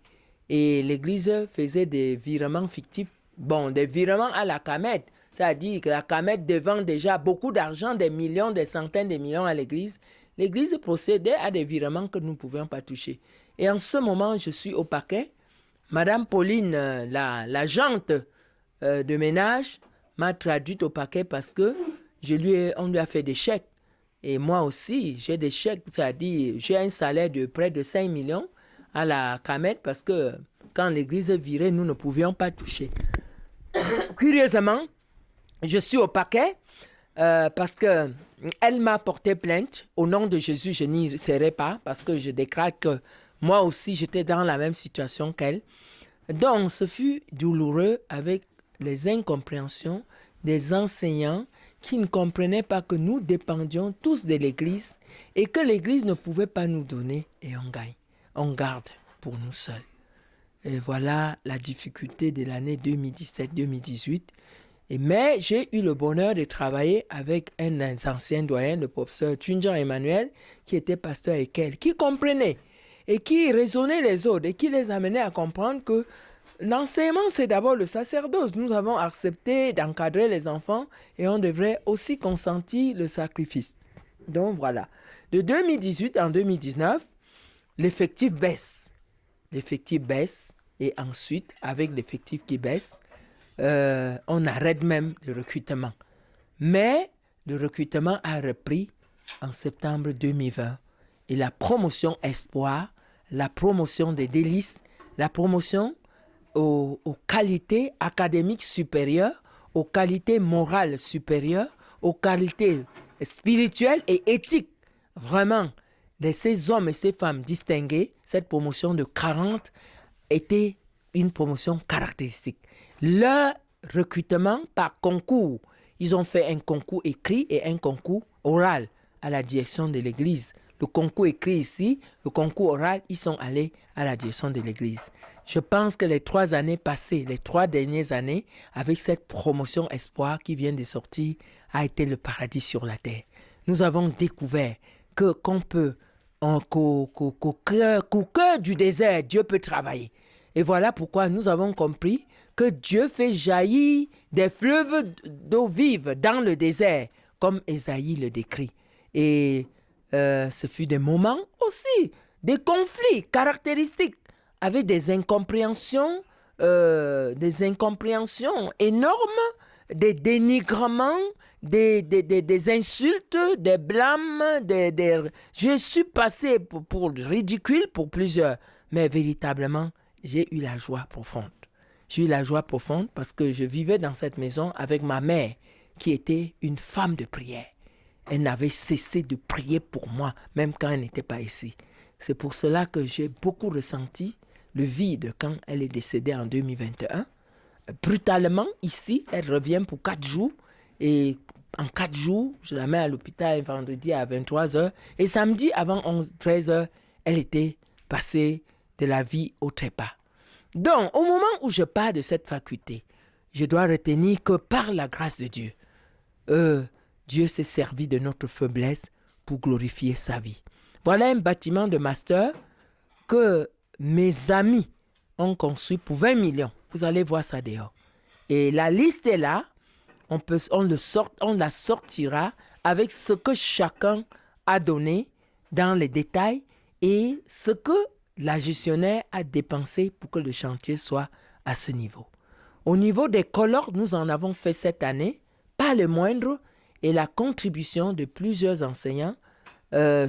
Et l'église faisait des virements fictifs, des virements à la CAMED. C'est-à-dire que la CAMED devant déjà beaucoup d'argent, des millions, des centaines de millions à l'église. L'église procédait à des virements que nous ne pouvions pas toucher. Et en ce moment, je suis au paquet. Madame Pauline, l'agente de ménage, m'a traduite au paquet parce que on lui a fait des chèques. Et moi aussi, j'ai des chèques, c'est-à-dire j'ai un salaire de près de 5 millions à la CAMED parce que quand l'église virait, nous ne pouvions pas toucher. Curieusement, je suis au paquet parce qu'elle m'a porté plainte. Au nom de Jésus, je n'y serai pas parce que je déclare que moi aussi, j'étais dans la même situation qu'elle. Donc, ce fut douloureux avec les incompréhensions des enseignants qui ne comprenaient pas que nous dépendions tous de l'Église et que l'Église ne pouvait pas nous donner et on garde pour nous seuls. Et voilà la difficulté de l'année 2017-2018. Mais j'ai eu le bonheur de travailler avec un des anciens doyens, le professeur Tunjan Emmanuel, qui était pasteur Ekel, qui comprenait et qui raisonnait les autres et qui les amenait à comprendre que l'enseignement, c'est d'abord le sacerdoce. Nous avons accepté d'encadrer les enfants et on devrait aussi consentir le sacrifice. Donc voilà. De 2018 en 2019, l'effectif baisse. L'effectif baisse et ensuite, avec l'effectif qui baisse, on arrête même le recrutement. Mais le recrutement a repris en septembre 2020. Et la promotion espoir, la promotion des délices, la promotion aux qualités académiques supérieures, aux qualités morales supérieures, aux qualités spirituelles et éthiques. Vraiment, de ces hommes et ces femmes distingués, cette promotion de 40 était une promotion caractéristique. Leur recrutement par concours, ils ont fait un concours écrit et un concours oral à la direction de l'église. Le concours écrit ici, le concours oral, ils sont allés à la direction de l'église. Je pense que les 3 années passées, les 3 dernières années, avec cette promotion espoir qui vient de sortir, a été le paradis sur la terre. Nous avons découvert qu'au cœur du désert, Dieu peut travailler. Et voilà pourquoi nous avons compris que Dieu fait jaillir des fleuves d'eau vive dans le désert, comme Ésaïe le décrit. Et ce fut des moments aussi, des conflits caractéristiques, avec des incompréhensions énormes, des dénigrements, des insultes, des blâmes. Je suis passé pour ridicule pour plusieurs, mais véritablement, j'ai eu la joie profonde. J'ai eu la joie profonde parce que je vivais dans cette maison avec ma mère, qui était une femme de prière. Elle n'avait cessé de prier pour moi, même quand elle n'était pas ici. C'est pour cela que j'ai beaucoup ressenti le vide quand elle est décédée en 2021. Brutalement, ici, elle revient pour 4 jours. Et en 4 jours, je la mets à l'hôpital un vendredi à 23h. Et samedi, avant 13h, elle était passer de la vie au trépas. Donc, au moment où je parle de cette faculté, je dois retenir que par la grâce de Dieu, Dieu s'est servi de notre faiblesse pour glorifier sa vie. Voilà un bâtiment de master que mes amis ont construit pour 20 millions. Vous allez voir ça dehors. Et la liste est là. On la sortira avec ce que chacun a donné dans les détails et ce que la gestionnaire a dépensé pour que le chantier soit à ce niveau. Au niveau des colloques, nous en avons fait cette année, pas le moindre, et la contribution de plusieurs enseignants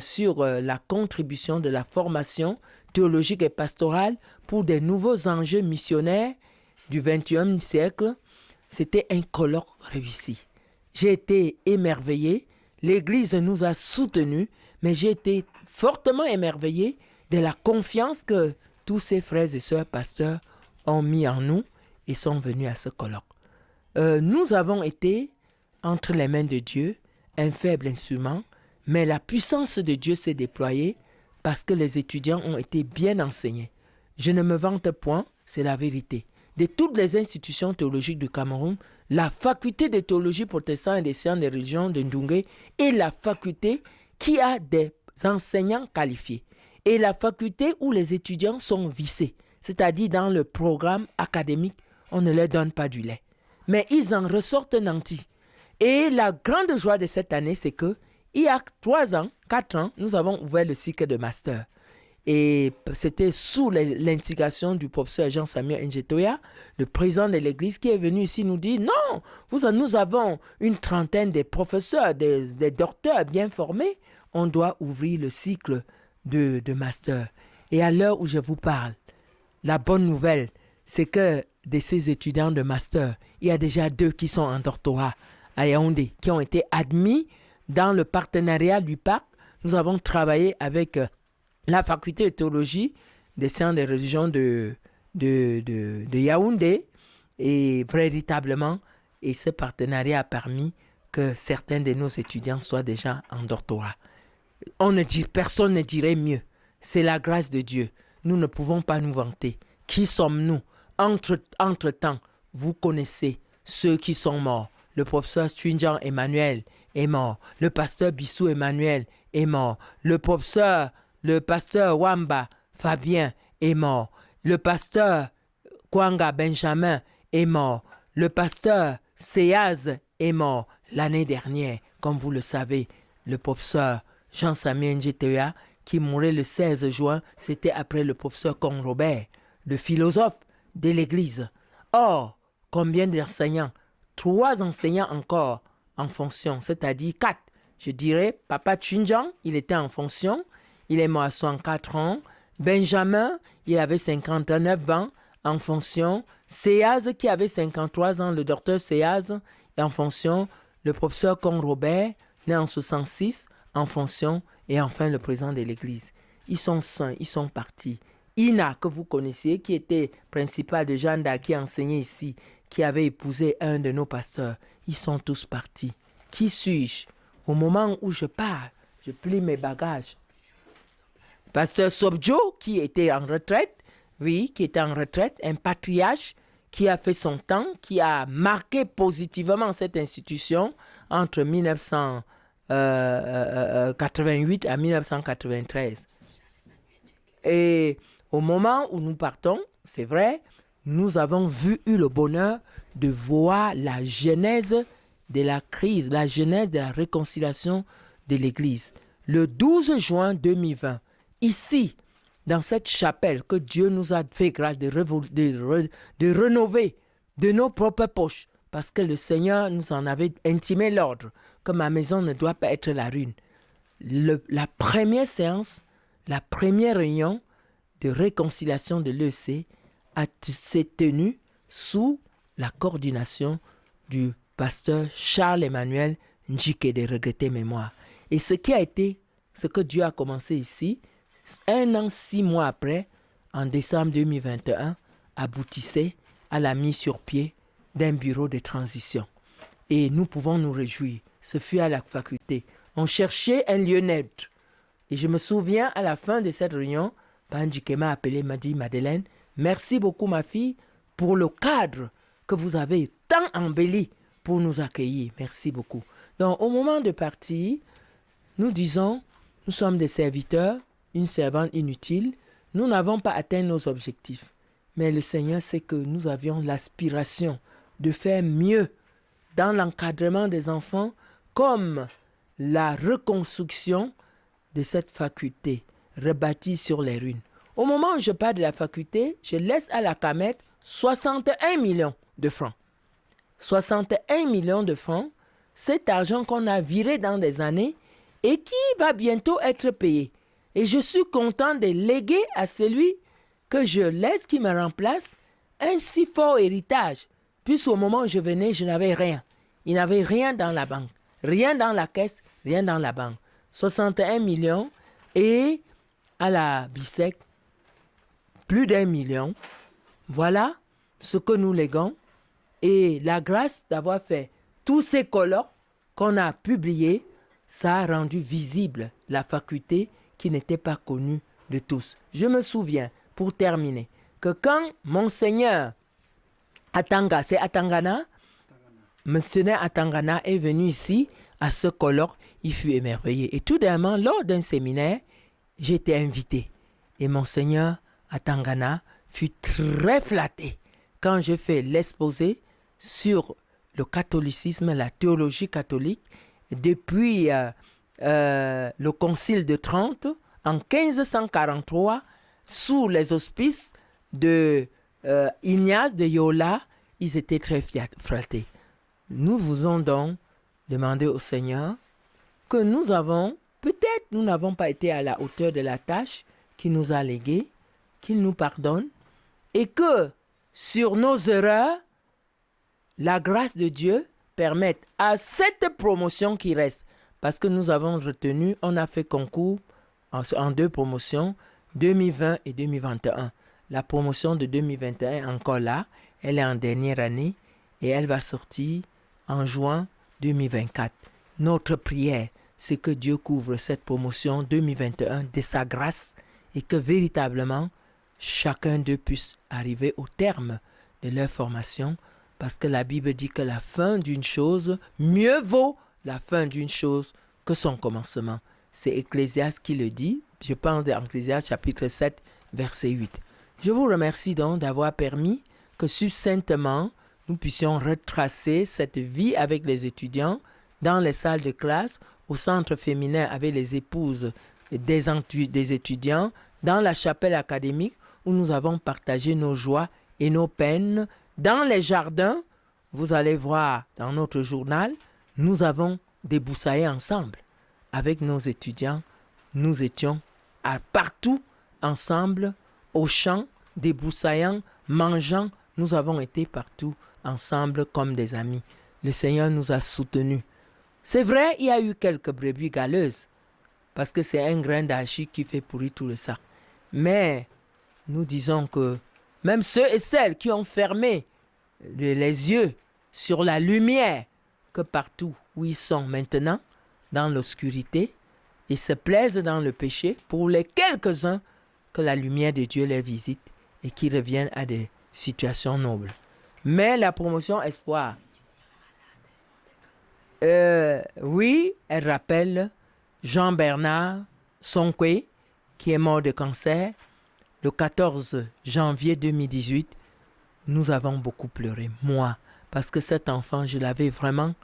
sur la contribution de la formation théologique et pastorale pour des nouveaux enjeux missionnaires du XXIe siècle. C'était un colloque réussi. J'ai été émerveillé. L'Église nous a soutenus, mais j'ai été fortement émerveillé de la confiance que tous ces frères et sœurs pasteurs ont mis en nous et sont venus à ce colloque. Nous avons été entre les mains de Dieu, un faible instrument, mais la puissance de Dieu s'est déployée parce que les étudiants ont été bien enseignés. Je ne me vante point, c'est la vérité. De toutes les institutions théologiques du Cameroun, la faculté de théologie protestante et des sciences des religions de Ndunge est la faculté qui a des enseignants qualifiés et la faculté où les étudiants sont vissés, c'est-à-dire dans le programme académique, on ne leur donne pas du lait. Mais ils en ressortent nantis. Et la grande joie de cette année, c'est que il y a 3 ans, 4 ans, nous avons ouvert le cycle de master. Et c'était sous l'indication du professeur Jean-Samuel Njetoya, le président de l'Église, qui est venu ici nous dire non, nous avons une trentaine de professeurs, des docteurs bien formés, on doit ouvrir le cycle de master. Et à l'heure où je vous parle, la bonne nouvelle, c'est que de ces étudiants de master, il y a déjà 2 qui sont en doctorat à Yaoundé, qui ont été admis dans le partenariat du PAC. Nous avons travaillé avec la faculté de théologie des sciences des religions de Yaoundé et véritablement, et ce partenariat a permis que certains de nos étudiants soient déjà en doctorat. Personne ne dirait mieux. C'est la grâce de Dieu. Nous ne pouvons pas nous vanter. Qui sommes-nous? Entre-temps, vous connaissez ceux qui sont morts. Le professeur Twinjan Emmanuel est mort. Le pasteur Bissou Emmanuel est mort. Le pasteur Wamba Fabien est mort. Le pasteur Kwanga Benjamin est mort. Le pasteur Seyaz est mort l'année dernière. Comme vous le savez, le professeur Jean-Samuel Njetoya, qui mourait le 16 juin, c'était après le professeur Con Robert, le philosophe de l'Église. Or, combien d'enseignants? 3 enseignants encore en fonction, c'est-à-dire 4. Je dirais, Papa Twinjan, il était en fonction, il est mort à 64 ans. Benjamin, il avait 59 ans en fonction. Seyaz, qui avait 53 ans, le docteur Seyaz, en fonction. Le professeur Con Robert, né en 66, en fonction. Et enfin, le président de l'Église. Ils sont saints, ils sont partis. Ina, que vous connaissiez, qui était principal de Janda, qui enseignait ici, qui avait épousé un de nos pasteurs, ils sont tous partis. Qui suis-je? Au moment où je pars, je plie mes bagages. Pasteur Sobjo, qui était en retraite, un patriarche qui a fait son temps, qui a marqué positivement cette institution entre 1988 à 1993. Et au moment où nous partons, c'est vrai, nous avons eu le bonheur de voir la genèse de la crise, la genèse de la réconciliation de l'Église. Le 12 juin 2020, ici, dans cette chapelle que Dieu nous a fait grâce de rénover de nos propres poches, parce que le Seigneur nous en avait intimé l'ordre, que ma maison ne doit pas être la ruine. La première séance, la première réunion de réconciliation de l'EC s'est tenue sous la coordination du pasteur Charles-Emmanuel Njike de regrettée mémoire. Et ce que Dieu a commencé ici, 1 an, 6 mois après, en décembre 2021, aboutissait à la mise sur pied d'un bureau de transition. Et nous pouvons nous réjouir. Ce fut à la faculté. On cherchait un lieu neutre. Et je me souviens, à la fin de cette réunion, Pandjike m'a appelé, m'a dit, Madeleine, merci beaucoup ma fille pour le cadre que vous avez tant embelli pour nous accueillir. Merci beaucoup. Donc au moment de partir, nous disons, nous sommes des serviteurs, une servante inutile, nous n'avons pas atteint nos objectifs. Mais le Seigneur sait que nous avions l'aspiration de faire mieux dans l'encadrement des enfants comme la reconstruction de cette faculté rebâtie sur les ruines. Au moment où je parle de la faculté, je laisse à la CAMET 61 millions de francs. 61 millions de francs, cet argent qu'on a viré dans des années et qui va bientôt être payé. Et je suis content de léguer à celui que je laisse, qui me remplace, un si fort héritage. Puisqu'au moment où je venais, je n'avais rien. Il n'avait rien dans la banque, rien dans la caisse, rien dans la banque. 61 millions et à la BICEC, plus d'1 million. Voilà ce que nous léguons. Et la grâce d'avoir fait tous ces colloques qu'on a publiés, ça a rendu visible la faculté qui n'était pas connue de tous. Je me souviens, pour terminer, que quand Monseigneur Atanga, c'est Atangana, Monseigneur Atangana est venu ici à ce colloque, il fut émerveillé. Et tout d'un moment, lors d'un séminaire, j'ai été invité. Et Monseigneur Atangana fut très flatté quand je fais l'exposé sur le catholicisme, la théologie catholique, depuis le Concile de Trente, en 1543, sous les auspices de Ignace de Yola, ils étaient très flattés. Nous voulons donc demander au Seigneur que nous avons, peut-être nous n'avons pas été à la hauteur de la tâche qu'il nous a léguée, qu'il nous pardonne, et que sur nos erreurs, la grâce de Dieu permette à cette promotion qui reste, parce que nous avons retenu, on a fait concours en 2 promotions, 2020 et 2021. La promotion de 2021 est encore là, elle est en dernière année et elle va sortir en juin 2024. Notre prière, c'est que Dieu couvre cette promotion 2021 de sa grâce et que véritablement chacun d'eux puisse arriver au terme de leur formation, parce que la Bible dit que la fin d'une chose, mieux vaut la fin d'une chose que son commencement. C'est Ecclésiaste qui le dit. Je parle d'Ecclésiaste chapitre 7, verset 8. Je vous remercie donc d'avoir permis que succinctement, nous puissions retracer cette vie avec les étudiants dans les salles de classe, au centre féminin avec les épouses des étudiants, dans la chapelle académique où nous avons partagé nos joies et nos peines. Dans les jardins, vous allez voir dans notre journal, nous avons débroussaillé ensemble avec nos étudiants. Nous étions partout ensemble, au champ, débroussaillant, mangeant. Nous avons été partout ensemble comme des amis. Le Seigneur nous a soutenus. C'est vrai, il y a eu quelques brebis galeuses, parce que c'est un grain d'archi qui fait pourrir tout le sac. Mais nous disons que même ceux et celles qui ont fermé les yeux sur la lumière, que partout où ils sont maintenant, dans l'obscurité, ils se plaisent dans le péché, pour les quelques-uns que la lumière de Dieu les visite et qui reviennent à des situations nobles. Mais la promotion Espoir, oui, elle rappelle Jean-Bernard Sonkwe, qui est mort de cancer le 14 janvier 2018. Nous avons beaucoup pleuré, moi, parce que cet enfant, je l'avais vraiment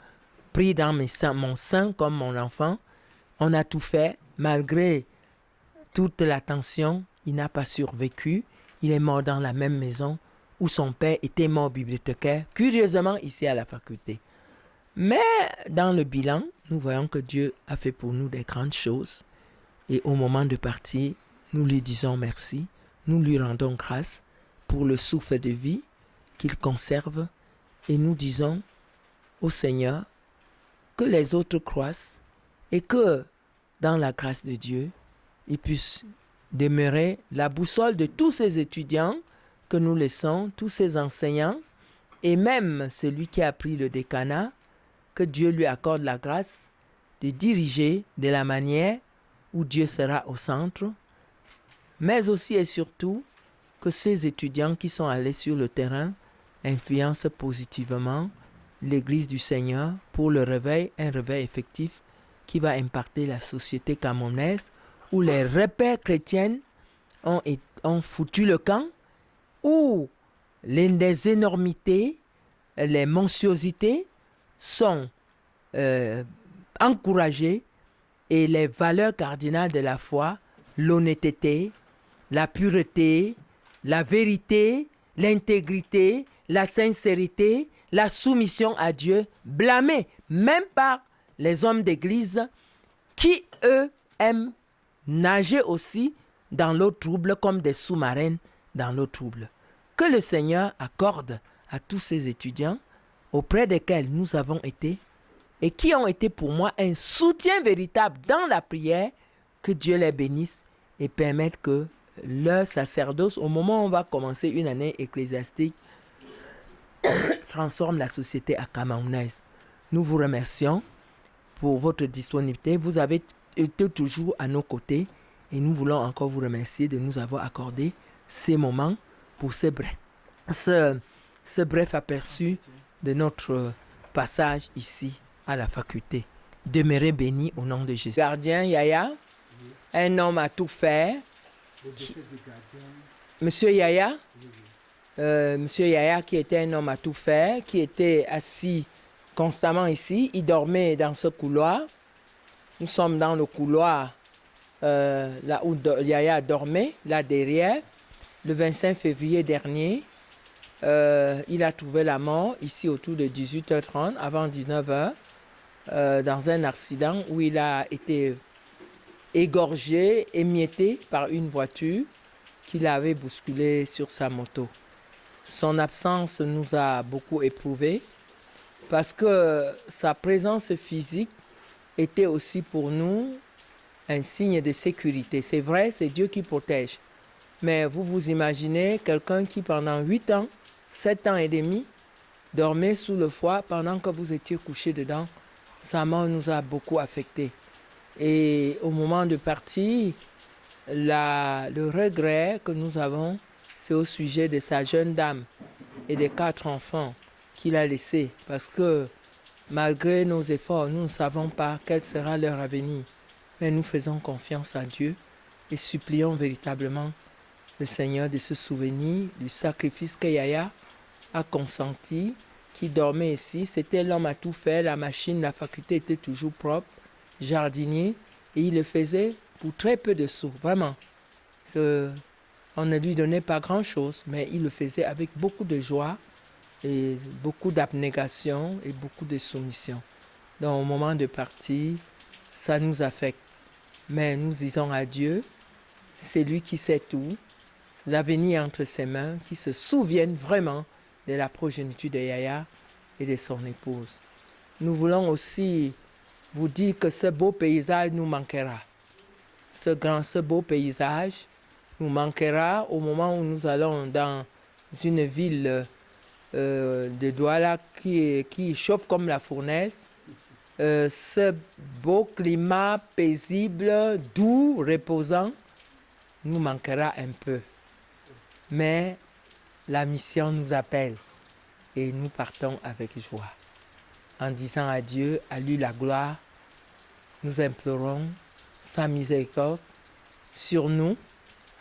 pris dans mon sein comme mon enfant. On a tout fait, malgré toute l'attention, il n'a pas survécu. Il est mort dans la même maison où son père était mort bibliothécaire, curieusement ici à la faculté. Mais dans le bilan, nous voyons que Dieu a fait pour nous des grandes choses. Et au moment de partir, nous lui disons merci, nous lui rendons grâce pour le souffle de vie qu'il conserve et nous disons au Seigneur que les autres croissent et que dans la grâce de Dieu, ils puissent demeurer la boussole de tous ces étudiants que nous laissons, tous ces enseignants et même celui qui a pris le décanat, que Dieu lui accorde la grâce de diriger de la manière où Dieu sera au centre mais aussi et surtout que ces étudiants qui sont allés sur le terrain influencent positivement l'Église du Seigneur pour le réveil, un réveil effectif qui va impacter la société camerounaise où les repères chrétiennes ont foutu le camp, où les énormités, les monstruosités sont encouragées et les valeurs cardinales de la foi, l'honnêteté, la pureté, la vérité, l'intégrité, la sincérité, la soumission à Dieu, blâmées même par les hommes d'église qui, eux, aiment nager aussi dans l'eau trouble comme des sous-marins dans l'eau trouble. Que le Seigneur accorde à tous ces étudiants auprès desquels nous avons été et qui ont été pour moi un soutien véritable dans la prière, que Dieu les bénisse et permette que leur sacerdoce, au moment où on va commencer une année ecclésiastique, transforme la société camerounaise. Nous vous remercions pour votre disponibilité. Vous avez été toujours à nos côtés et nous voulons encore vous remercier de nous avoir accordé ces moments pour ce bref aperçu de notre passage ici à la faculté. Demeurez bénis au nom de Jésus. Gardien Yaya, un homme à tout faire. Monsieur Yaya, Monsieur Yaya qui était un homme à tout faire, qui était assis constamment ici, il dormait dans ce couloir. Nous sommes dans le couloir là où Yaya dormait, là derrière. Le 25 février dernier, il a trouvé la mort ici autour de 18h30, avant 19h, dans un accident où il a été égorgé, émietté par une voiture qui l'avait bousculé sur sa moto. Son absence nous a beaucoup éprouvés parce que sa présence physique était aussi pour nous un signe de sécurité. C'est vrai, c'est Dieu qui protège. Mais vous vous imaginez quelqu'un qui pendant 8 ans, 7 ans et demi, dormait sous le foie pendant que vous étiez couché dedans. Sa mort nous a beaucoup affectés. Et au moment de partir, le regret que nous avons, c'est au sujet de sa jeune dame et des 4 enfants qu'il a laissés. Parce que malgré nos efforts, nous ne savons pas quel sera leur avenir. Mais nous faisons confiance à Dieu et supplions véritablement le Seigneur de se souvenir du sacrifice que Yaya a consenti, qui dormait ici. C'était l'homme à tout faire, la machine, la faculté était toujours propre, jardinier, et il le faisait pour très peu de sous, vraiment. On ne lui donnait pas grand-chose, mais il le faisait avec beaucoup de joie et beaucoup d'abnégation et beaucoup de soumission. Donc au moment de partir, ça nous affecte. Mais nous disons à Dieu, c'est lui qui sait tout, l'avenir entre ses mains, qui se souvienne vraiment de la progéniture de Yaya et de son épouse. Nous voulons aussi vous dire que ce beau paysage nous manquera. Ce beau paysage nous manquera au moment où nous allons dans une ville de Douala qui chauffe comme la fournaise. Ce beau climat paisible, doux, reposant, nous manquera un peu. Mais la mission nous appelle et nous partons avec joie. En disant à Dieu, à lui la gloire, nous implorons sa miséricorde sur nous,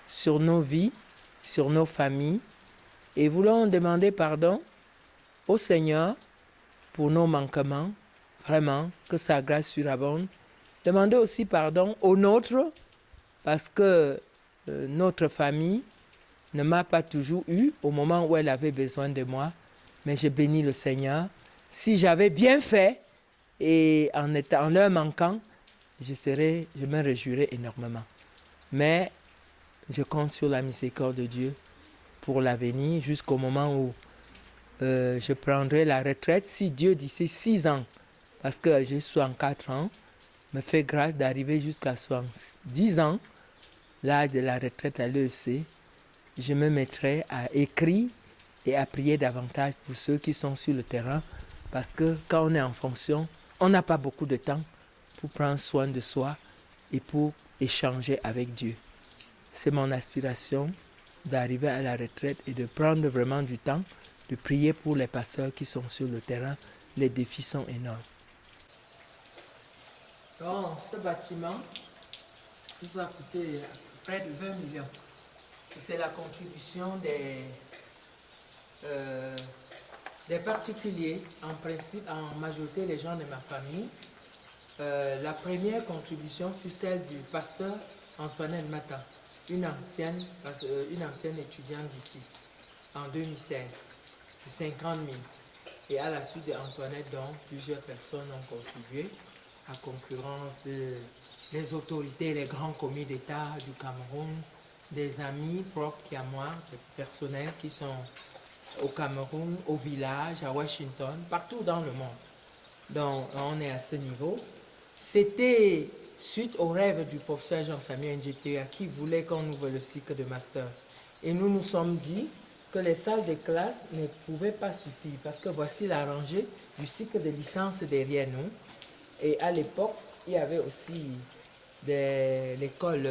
sur nos vies, sur nos familles, et voulons demander pardon au Seigneur pour nos manquements, vraiment, que sa grâce surabonde. Demander aussi pardon aux nôtres, parce que notre famille ne m'a pas toujours eu au moment où elle avait besoin de moi, mais je bénis le Seigneur. Si j'avais bien fait, et en leur manquant, je me réjouirais énormément. Mais je compte sur la miséricorde de Dieu pour l'avenir, jusqu'au moment où je prendrai la retraite. Si Dieu d'ici 6 ans, parce que j'ai 64 ans, me fait grâce d'arriver jusqu'à 70 ans, l'âge de la retraite à l'EEC, je me mettrai à écrire et à prier davantage pour ceux qui sont sur le terrain, parce que quand on est en fonction, on n'a pas beaucoup de temps pour prendre soin de soi et pour échanger avec Dieu. c'est mon aspiration d'arriver à la retraite et de prendre vraiment du temps de prier pour les pasteurs qui sont sur le terrain. Les défis sont énormes. Donc, ce bâtiment nous a coûté près de 20 millions. C'est la contribution des particuliers, en principe, en majorité les gens de ma famille. La première contribution fut celle du pasteur Antoinette Mata, une ancienne étudiante d'ici, en 2016, de 50 000. Et à la suite d'Antoinette, donc, plusieurs personnes ont contribué, à concurrence des autorités, les grands commis d'État du Cameroun, des amis propres qui à moi, des personnels qui sont au Cameroun, au village, à Washington, partout dans le monde. Donc, on est à ce niveau. C'était suite au rêve du professeur Jean-Samuel Ndjetea qui voulait qu'on ouvre le cycle de master. Et nous nous sommes dit que les salles de classe ne pouvaient pas suffire parce que voici la rangée du cycle de licence derrière nous. Et à l'époque, il y avait aussi l'école,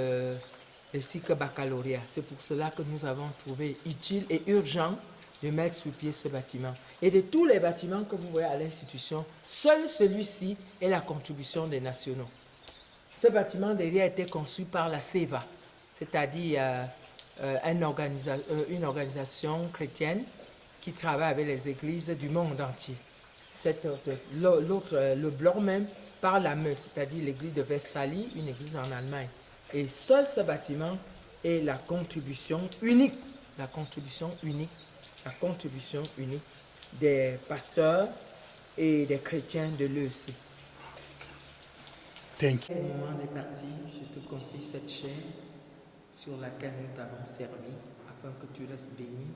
le cycle baccalauréat. C'est pour cela que nous avons trouvé utile et urgent de mettre sur pied ce bâtiment. Et de tous les bâtiments que vous voyez à l'institution, seul celui-ci est la contribution des nationaux. Ce bâtiment derrière a été conçu par la CEVA, c'est-à-dire une organisation chrétienne qui travaille avec les églises du monde entier. Le bloc même par la MEU, c'est-à-dire l'église de Westphalie, une église en Allemagne. Et seul ce bâtiment est la contribution unique des pasteurs et des chrétiens de l'EEC.
Thank you.
Au moment de partir, je te confie cette chair sur laquelle nous t'avons servi, afin que tu restes béni,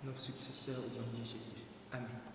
nos successeurs au nom de Jésus. Amen.